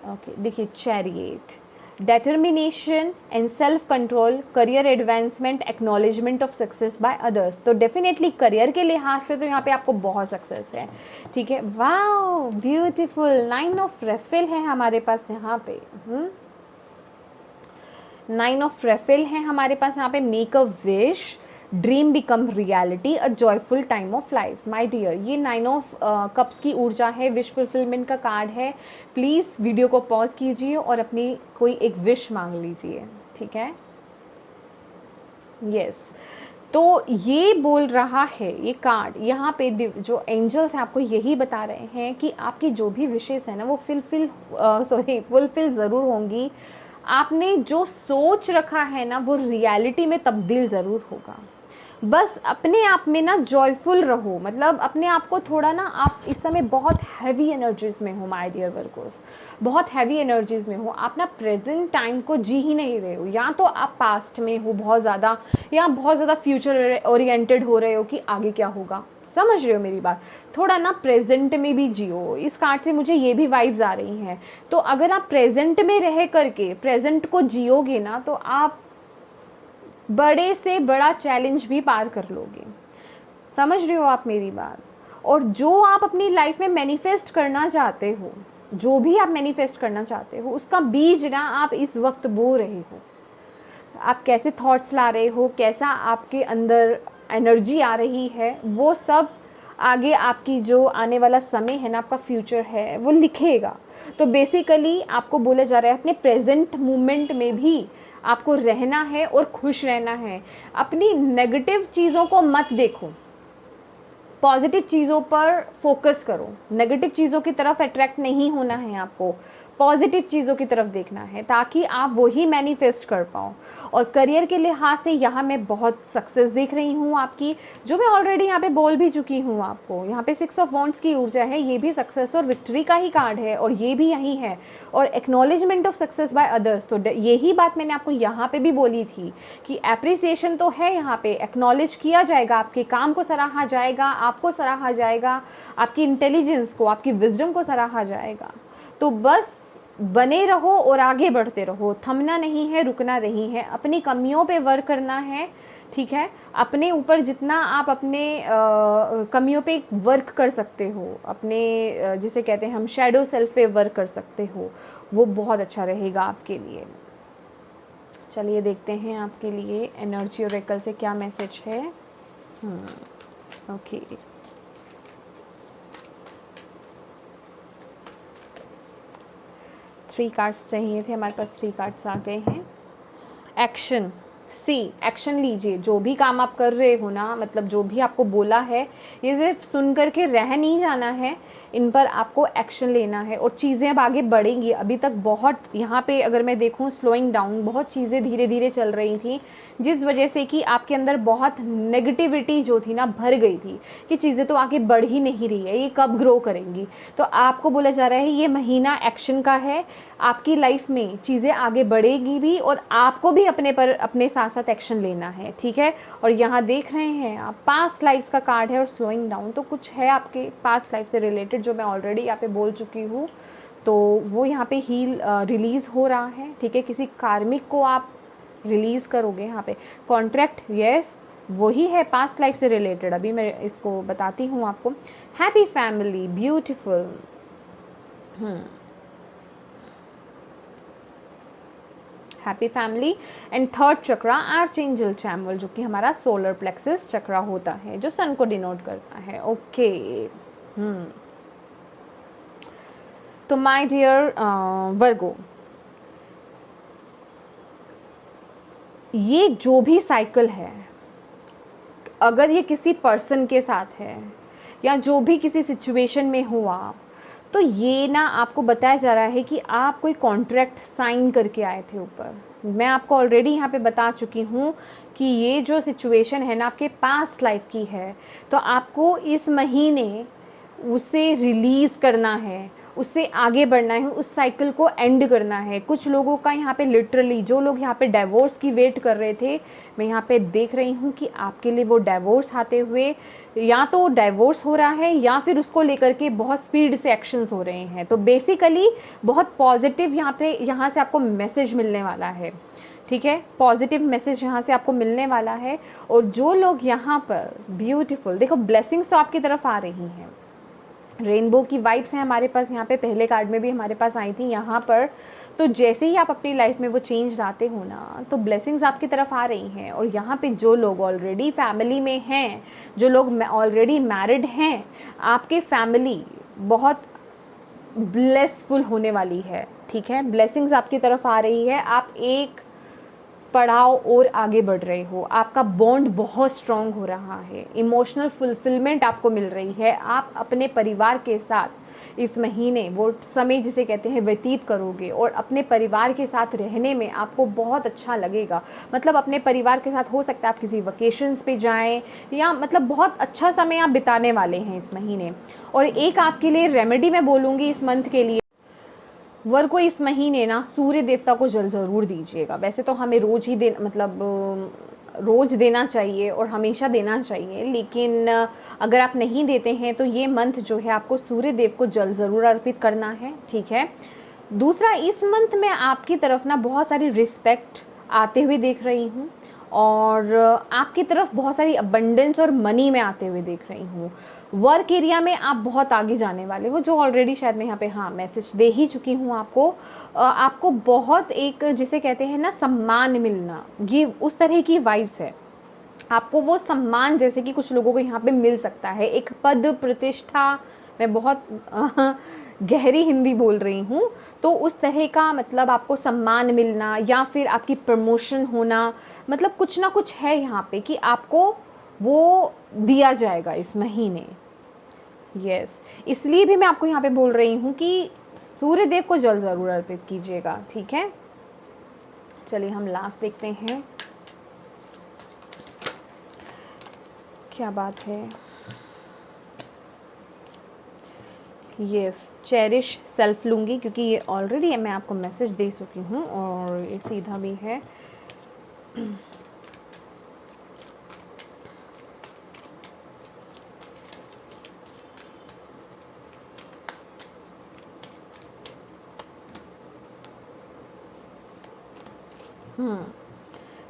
ओके, देखिए chariot, determination and self control, career advancement, acknowledgement of success by others। तो डेफिनेटली करियर के लिहाज से तो यहाँ पे आपको बहुत सक्सेस है, ठीक है। वाओ ब्यूटीफुल, 9 ऑफ रेफिल है हमारे पास यहाँ पे। 9 ऑफ रेफिल है हमारे पास यहाँ पे। Make a wish, dream become reality, a joyful time of life. My dear, ये 9 ऑफ कप्स की ऊर्जा है, विश फुलफिलमेंट का कार्ड है। प्लीज़ वीडियो को पॉज कीजिए और अपनी कोई एक विश मांग लीजिए, ठीक है। यस, तो ये बोल रहा है ये कार्ड यहाँ पे, जो एंजल्स हैं आपको यही बता रहे हैं कि आपकी जो भी विशेष है ना वो फुलफिल ज़रूर होंगी। आपने जो सोच रखा है ना वो रियलिटी में तब्दील ज़रूर होगा। बस अपने आप में ना जॉयफुल रहो, मतलब अपने आप को थोड़ा ना, आप इस समय बहुत हैवी एनर्जीज़ में हो माय डियर वर्गोस, बहुत हैवी एनर्जीज़ में हो। आप ना प्रेजेंट टाइम को जी ही नहीं रहे हो, या तो आप पास्ट में हो बहुत ज़्यादा, या बहुत ज़्यादा फ्यूचर ओरिएंटेड हो रहे हो कि आगे क्या होगा। समझ रहे हो मेरी बात? थोड़ा ना प्रेजेंट में भी जियो। इस कार्ड से मुझे ये भी वाइब्स आ रही हैं। तो अगर आप प्रेजेंट में रह करके प्रेजेंट को जियोगे ना तो आप बड़े से बड़ा चैलेंज भी पार कर लोगे। समझ रहे हो आप मेरी बात? और जो आप अपनी लाइफ में मैनिफेस्ट करना चाहते हो, जो भी आप मैनिफेस्ट करना चाहते हो, उसका बीज ना आप इस वक्त बो रहे हो। आप कैसे थॉट्स ला रहे हो, कैसा आपके अंदर एनर्जी आ रही है, वो सब आगे आपकी जो आने वाला समय है ना, आपका फ्यूचर है, वो लिखेगा। तो बेसिकली आपको बोला जा रहा है अपने प्रेजेंट मोमेंट में भी आपको रहना है और खुश रहना है। अपनी नेगेटिव चीज़ों को मत देखो, पॉजिटिव चीज़ों पर फोकस करो। नेगेटिव चीज़ों की तरफ अट्रैक्ट नहीं होना है आपको, पॉजिटिव चीज़ों की तरफ देखना है, ताकि आप वही मैनिफेस्ट कर पाओ। और करियर के लिहाज से यहाँ मैं बहुत सक्सेस देख रही हूँ आपकी, जो मैं ऑलरेडी यहाँ पे बोल भी चुकी हूँ आपको। यहाँ पे 6 ऑफ वॉन्ड्स की ऊर्जा है, ये भी सक्सेस और विक्ट्री का ही कार्ड है, और ये भी यही है। और acknowledgement of success by others, तो यही बात मैंने आपको यहाँ पे भी बोली थी कि एप्रिसिएशन तो है, यहाँ पे एक्नॉलेज किया जाएगा, आपके काम को सराहा जाएगा, आपको सराहा जाएगा, आपकी इंटेलिजेंस को, आपकी विजडम को सराहा जाएगा। तो बस बने रहो और आगे बढ़ते रहो, थमना नहीं है, रुकना नहीं है, अपनी कमियों पे वर्क करना है, ठीक है। अपने ऊपर जितना आप अपने कमियों पे वर्क कर सकते हो, अपने जिसे कहते हैं हम शैडो सेल्फ पे वर्क कर सकते हो, वो बहुत अच्छा रहेगा आपके लिए। चलिए देखते हैं आपके लिए एनर्जी ओरेकल से क्या मैसेज है। ओके, थ्री कार्ड्स चाहिए थे, हमारे पास 3 कार्ड्स आ गए हैं। एक्शन, एक्शन लीजिए। जो भी काम आप कर रहे हो ना, मतलब जो भी आपको बोला है, ये सिर्फ सुन करके रह नहीं जाना है, इन पर आपको एक्शन लेना है और चीज़ें अब आगे बढ़ेंगी। अभी तक बहुत, यहाँ पे अगर मैं देखूँ स्लोइंग डाउन, बहुत चीज़ें धीरे धीरे चल रही थी, जिस वजह से कि आपके अंदर बहुत नेगेटिविटी जो थी ना भर गई थी कि चीज़ें तो आगे बढ़ ही नहीं रही है, ये कब ग्रो करेंगी। तो आपको बोला जा रहा है ये महीना एक्शन का है, आपकी लाइफ में चीज़ें आगे बढ़ेगी भी और आपको भी अपने साथ साथ एक्शन लेना है, ठीक है। और यहाँ देख रहे हैं आप पास्ट लाइफ्स का कार्ड है और स्लोइंग डाउन, तो कुछ है आपके पास्ट लाइफ से रिलेटेड जो मैं ऑलरेडी यहाँ पे बोल चुकी हूँ, तो वो यहाँ पे रिलीज़ हो रहा है, ठीक है। किसी कार्मिक को आप रिलीज़ करोगे यहाँ पे, कॉन्ट्रैक्ट, यस वही है पास्ट लाइफ से रिलेटेड। अभी मैं इसको बताती हूँ आपको। Happy family, beautiful, happy family and third chakra archangel Chamuel, जो कि हमारा सोलर प्लेक्सस चक्रा होता है, जो सन को डिनोट करता है। ओके, तो माय डियर वर्गो, ये जो भी साइकिल है, अगर ये किसी पर्सन के साथ है या जो भी किसी सिचुएशन में हो आप, तो ये ना आपको बताया जा रहा है कि आप कोई कॉन्ट्रैक्ट साइन करके आए थे ऊपर। मैं आपको ऑलरेडी यहाँ पे बता चुकी हूँ कि ये जो सिचुएशन है ना आपके पास्ट लाइफ की है, तो आपको इस महीने उसे रिलीज़ करना है, उससे आगे बढ़ना है, उस साइकिल को एंड करना है। कुछ लोगों का यहाँ पे लिटरली, जो लोग यहाँ पे डिवोर्स की वेट कर रहे थे, मैं यहाँ पे देख रही हूँ कि आपके लिए वो डिवोर्स आते हुए, या तो डिवोर्स हो रहा है या फिर उसको लेकर के बहुत स्पीड से एक्शंस हो रहे हैं। तो बेसिकली बहुत पॉजिटिव यहाँ से आपको मैसेज मिलने वाला है, ठीक है, पॉजिटिव मैसेज यहाँ से आपको मिलने वाला है। और जो लोग यहाँ पर ब्यूटीफुल, देखो ब्लेसिंग्स तो आपकी तरफ आ रही हैं, रेनबो की वाइब्स हैं हमारे पास यहाँ पे, पहले कार्ड में भी हमारे पास आई थी यहाँ पर। तो जैसे ही आप अपनी लाइफ में वो चेंज लाते हो ना, तो ब्लेसिंग्स आपकी तरफ आ रही हैं। और यहाँ पे जो लोग ऑलरेडी फैमिली में हैं, जो लोग ऑलरेडी मैरिड हैं, आपकी फैमिली बहुत ब्लेसफुल होने वाली है, ठीक है, ब्लेसिंग्स आपकी तरफ आ रही है। आप एक पड़ाव और आगे बढ़ रहे हो, आपका बॉन्ड बहुत स्ट्रॉन्ग हो रहा है, इमोशनल फुलफिलमेंट आपको मिल रही है। आप अपने परिवार के साथ इस महीने वो समय जिसे कहते हैं व्यतीत करोगे, और अपने परिवार के साथ रहने में आपको बहुत अच्छा लगेगा। मतलब अपने परिवार के साथ हो सकता है आप किसी वेकेशंस पे जाएं, या मतलब बहुत अच्छा समय आप बिताने वाले हैं इस महीने। और एक आपके लिए रेमेडी मैं बोलूँगी इस मंथ के लिए, वर को इस महीने ना सूर्य देवता को जल ज़रूर दीजिएगा। वैसे तो हमें रोज़ ही रोज़ देना चाहिए और हमेशा देना चाहिए, लेकिन अगर आप नहीं देते हैं तो ये मंथ जो है आपको सूर्य देव को जल ज़रूर अर्पित करना है, ठीक है। दूसरा, इस मंथ में आपकी तरफ ना बहुत सारी रिस्पेक्ट आते हुए देख रही हूँ, और आपकी तरफ बहुत सारी अबंडेंस और मनी में आते हुए देख रही हूँ। वर्क एरिया में आप बहुत आगे जाने वाले हो, जो ऑलरेडी शायद मैं यहाँ पे हाँ मैसेज दे ही चुकी हूँ आपको। आपको बहुत एक जिसे कहते हैं ना सम्मान मिलना, ये उस तरह की वाइब्स है। आपको वो सम्मान जैसे कि कुछ लोगों को यहाँ पे मिल सकता है, एक पद प्रतिष्ठा, मैं बहुत गहरी हिंदी बोल रही हूँ, तो उस तरह का मतलब आपको सम्मान मिलना, या फिर आपकी प्रमोशन होना, मतलब कुछ ना कुछ है यहाँ पे कि आपको वो दिया जाएगा इस महीने। यस, इसलिए भी मैं आपको यहाँ पे बोल रही हूँ कि सूर्य देव को जल ज़रूर अर्पित कीजिएगा, ठीक है। चलिए हम लास्ट देखते हैं क्या बात है। यस, चेरिश सेल्फ लूँगी, क्योंकि ये ऑलरेडी मैं आपको मैसेज दे चुकी हूँ और ये सीधा भी है।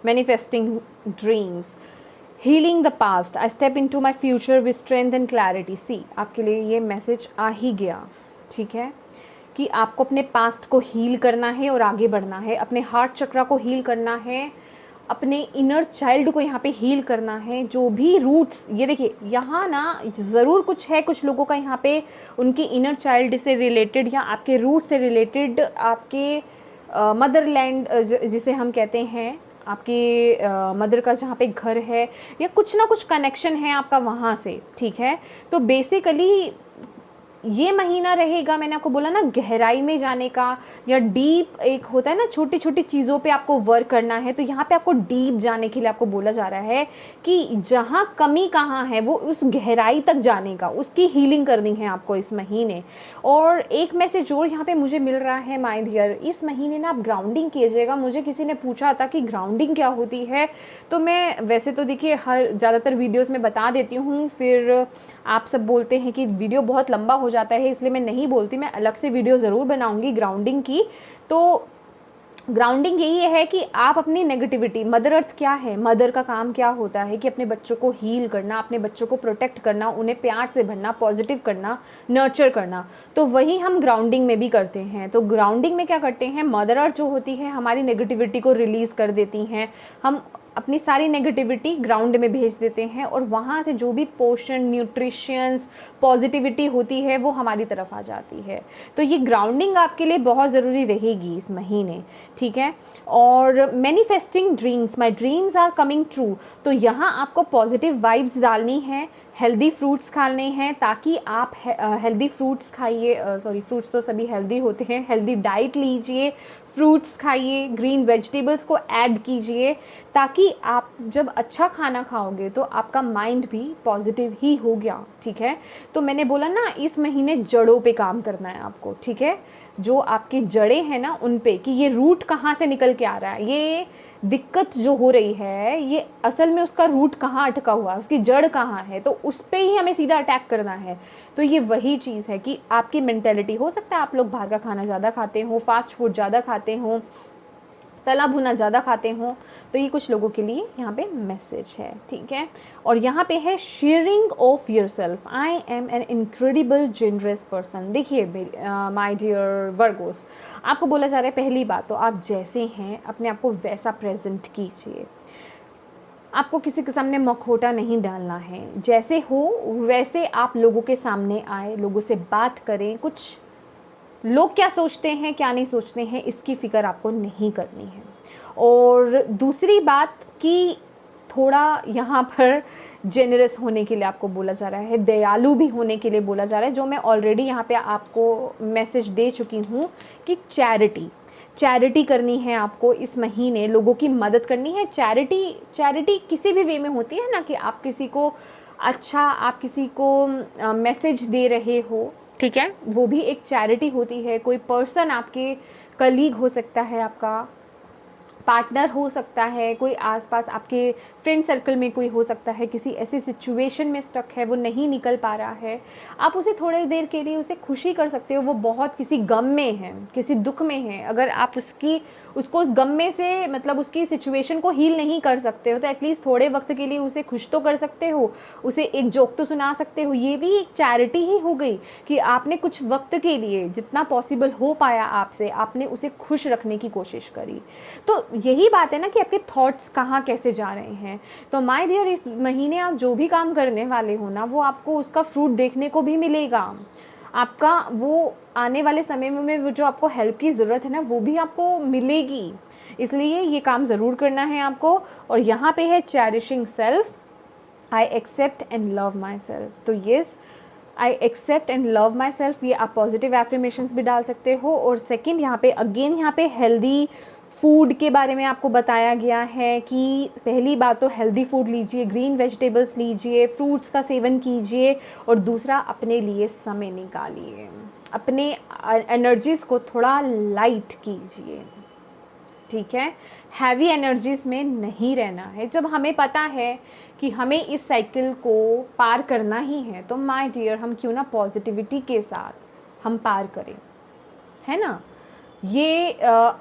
Manifesting dreams, healing the past, I step into my future with strength and clarity. See, आपके लिए ये मैसेज आ ही गया, ठीक है, कि आपको अपने पास्ट को हील करना है और आगे बढ़ना है, अपने हार्ट चक्रा को हील करना है, अपने इनर चाइल्ड को यहाँ पे हील करना है। जो भी रूट्स, ये देखिए यहाँ ना ज़रूर कुछ है, कुछ लोगों का यहाँ पे उनकी इनर चाइल्ड से रिलेटेड या आपके रूट से रिलेटेड, आपके मदरलैंड जिसे हम कहते हैं, आपकी मदर का जहाँ पे घर है, या कुछ ना कुछ कनेक्शन है आपका वहाँ से, ठीक है। तो बेसिकली ये महीना रहेगा, मैंने आपको बोला ना, गहराई में जाने का, या डीप, एक होता है ना छोटी छोटी चीज़ों पे आपको वर्क करना है, तो यहाँ पे आपको डीप जाने के लिए आपको बोला जा रहा है कि जहाँ कमी कहाँ है वो उस गहराई तक जाने का, उसकी हीलिंग करनी है आपको इस महीने। और एक मैसेज और यहाँ पे मुझे मिल रहा है माय डियर, इस महीने ना आप ग्राउंडिंग कीजिएगा। मुझे किसी ने पूछा था कि ग्राउंडिंग क्या होती है, तो मैं वैसे तो देखिए हर ज़्यादातर वीडियोज़ में बता देती हूँ, फिर आप सब बोलते हैं कि वीडियो बहुत लंबा हो जाता है, इसलिए मैं नहीं बोलती। मैं अलग से वीडियो ज़रूर बनाऊंगी ग्राउंडिंग की। तो ग्राउंडिंग यही है कि आप अपनी नेगेटिविटी, मदर अर्थ क्या है, मदर का काम क्या होता है कि अपने बच्चों को हील करना, अपने बच्चों को प्रोटेक्ट करना, उन्हें प्यार से भरना, पॉजिटिव करना, नर्चर करना। तो वही हम ग्राउंडिंग में भी करते हैं। तो ग्राउंडिंग में क्या करते हैं, मदर अर्थ जो होती है हमारी नेगेटिविटी को रिलीज़ कर देती हैं। हम अपनी सारी नेगेटिविटी ग्राउंड में भेज देते हैं, और वहाँ से जो भी पोषण, न्यूट्रिशंस, पॉजिटिविटी होती है वो हमारी तरफ आ जाती है। तो ये ग्राउंडिंग आपके लिए बहुत ज़रूरी रहेगी इस महीने, ठीक है। और manifesting dreams, my dreams are coming true, तो यहाँ आपको पॉजिटिव वाइब्स डालनी है, हेल्दी फ्रूट्स खाने हैं, ताकि आप हेल्दी फ्रूट्स खाइए, सॉरी फ्रूट्स तो सभी हेल्दी होते हैं, हेल्दी डाइट लीजिए, फ्रूट्स खाइए, ग्रीन वेजिटेबल्स को ऐड कीजिए, ताकि क्योंकि आप जब अच्छा खाना खाओगे तो आपका माइंड भी पॉजिटिव ही हो गया, ठीक है। तो मैंने बोला ना, इस महीने जड़ों पे काम करना है आपको, ठीक है। जो आपकी जड़ें हैं ना उन पे, कि ये रूट कहाँ से निकल के आ रहा है, ये दिक्कत जो हो रही है ये असल में उसका रूट कहाँ अटका हुआ है, उसकी जड़ कहाँ है, तो उस पर ही हमें सीधा अटैक करना है। तो ये वही चीज़ है कि आपकी मेंटेलिटी, हो सकता है आप लोग बाहर का खाना ज़्यादा खाते हो, फास्ट फूड ज़्यादा खाते हो, तला भुना ज़्यादा खाते हो, तो ये कुछ लोगों के लिए यहाँ पे मैसेज है, ठीक है। और यहाँ पे है sharing of yourself, I am an incredible generous person. देखिए माय डियर वर्गोस, आपको बोला जा रहा है पहली बात तो आप जैसे हैं अपने आप को वैसा प्रेजेंट कीजिए। आपको किसी के सामने मखौटा नहीं डालना है, जैसे हो वैसे आप लोगों के सामने आए, लोगों से बात करें। कुछ लोग क्या सोचते हैं क्या नहीं सोचते हैं इसकी फ़िक्र आपको नहीं करनी है। और दूसरी बात कि थोड़ा यहाँ पर जेनरस होने के लिए आपको बोला जा रहा है, दयालु भी होने के लिए बोला जा रहा है, जो मैं ऑलरेडी यहाँ पे आपको मैसेज दे चुकी हूँ कि चैरिटी करनी है आपको इस महीने, लोगों की मदद करनी है। चैरिटी किसी भी वे में होती है ना, कि आप किसी को अच्छा, आप किसी को मैसेज दे रहे हो, ठीक है, वो भी एक चैरिटी होती है। कोई पर्सन आपके कलीग हो सकता है, आपका पार्टनर हो सकता है, कोई आसपास आपके फ्रेंड सर्कल में कोई हो सकता है, किसी ऐसी सिचुएशन में स्टक है, वो नहीं निकल पा रहा है, आप उसे थोड़ी देर के लिए उसे खुशी कर सकते हो। वो बहुत किसी गम में है, किसी दुख में है, अगर आप उसको उस गम में से मतलब उसकी सिचुएशन को हील नहीं कर सकते हो तो एटलीस्ट थोड़े वक्त के लिए उसे खुश तो कर सकते हो, उसे एक जोक तो सुना सकते हो। ये भी एक चैरिटी ही हो गई कि आपने कुछ वक्त के लिए जितना पॉसिबल हो पाया आपसे, आपने उसे खुश रखने की कोशिश करी। तो यही बात है ना कि आपके थॉट्स कहाँ कैसे जा रहे हैं। तो माय डियर, इस महीने आप जो भी काम करने वाले हो ना, वो आपको उसका फ्रूट देखने को भी मिलेगा। आपका वो आने वाले समय में वो जो आपको हेल्प की ज़रूरत है ना, वो भी आपको मिलेगी। इसलिए ये काम ज़रूर करना है आपको। और यहाँ पे है cherishing self, I accept and love myself. तो yes, I accept and love myself, ये आप पॉजिटिव एफर्मेशंस भी डाल सकते हो। और सेकेंड, यहाँ पे अगेन यहाँ पे हेल्दी फूड के बारे में आपको बताया गया है कि पहली बात तो हेल्दी फूड लीजिए, ग्रीन वेजिटेबल्स लीजिए, फ्रूट्स का सेवन कीजिए। और दूसरा, अपने लिए समय निकालिए, अपने एनर्जीज़ को थोड़ा लाइट कीजिए, ठीक है। हैवी एनर्जीज़ में नहीं रहना है। जब हमें पता है कि हमें इस साइकिल को पार करना ही है, तो माय डियर, हम क्यों ना पॉजिटिविटी के साथ हम पार करें, है ना। ये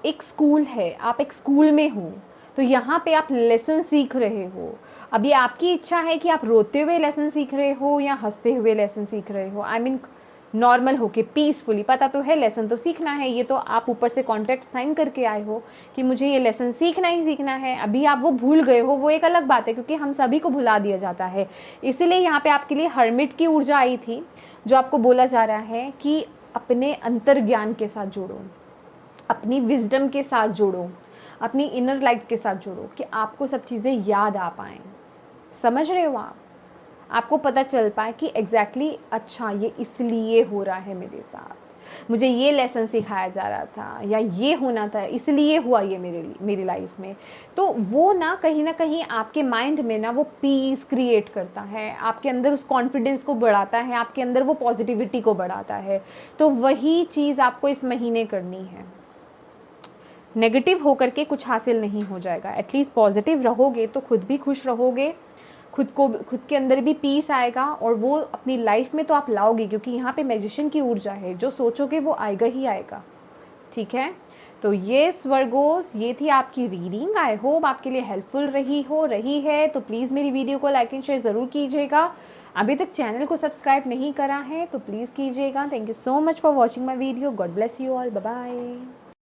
एक स्कूल है, आप एक स्कूल में हो, तो यहाँ पे आप लेसन सीख रहे हो। अब ये आपकी इच्छा है कि आप रोते हुए लेसन सीख रहे हो या हंसते हुए लेसन सीख रहे हो, आई मीन नॉर्मल हो के पीसफुली। पता तो है लेसन तो सीखना है, ये तो आप ऊपर से कॉन्ट्रैक्ट साइन करके आए हो कि मुझे ये लेसन सीखना ही सीखना है। अभी आप वो भूल गए हो, वो एक अलग बात है, क्योंकि हम सभी को भुला दिया जाता है। इसीलिए यहाँ पे आपके लिए हर्मिट की ऊर्जा आई थी, जो आपको बोला जा रहा है कि अपने अंतर्ज्ञान के साथ जोड़ो, अपनी विजडम के साथ जोड़ो, अपनी इनर लाइट के साथ जोड़ो, कि आपको सब चीज़ें याद आ पाएँ। समझ रहे हो आप? आपको पता चल पाए कि एग्जैक्टली अच्छा ये इसलिए हो रहा है मेरे साथ, मुझे ये लेसन सिखाया जा रहा था, या ये होना था इसलिए हुआ ये मेरी लाइफ में। तो वो ना कहीं आपके माइंड में ना वो पीस क्रिएट करता है, आपके अंदर उस कॉन्फिडेंस को बढ़ाता है, आपके अंदर वो पॉजिटिविटी को बढ़ाता है। तो वही चीज़ आपको इस महीने करनी है। नेगेटिव होकर के कुछ हासिल नहीं हो जाएगा। एटलीस्ट पॉजिटिव रहोगे तो खुद भी खुश रहोगे, खुद के अंदर भी पीस आएगा, और वो अपनी लाइफ में तो आप लाओगे, क्योंकि यहाँ पे मैजिशियन की ऊर्जा है, जो सोचोगे वो आएगा ही आएगा, ठीक है। तो ये वर्गोस, ये थी आपकी रीडिंग। आई होप आपके लिए हेल्पफुल रही है। तो प्लीज़ मेरी वीडियो को लाइक एंड शेयर ज़रूर कीजिएगा। अभी तक चैनल को सब्सक्राइब नहीं करा है तो प्लीज़ कीजिएगा। Thank you so much for watching my video. God bless you all. Bye bye.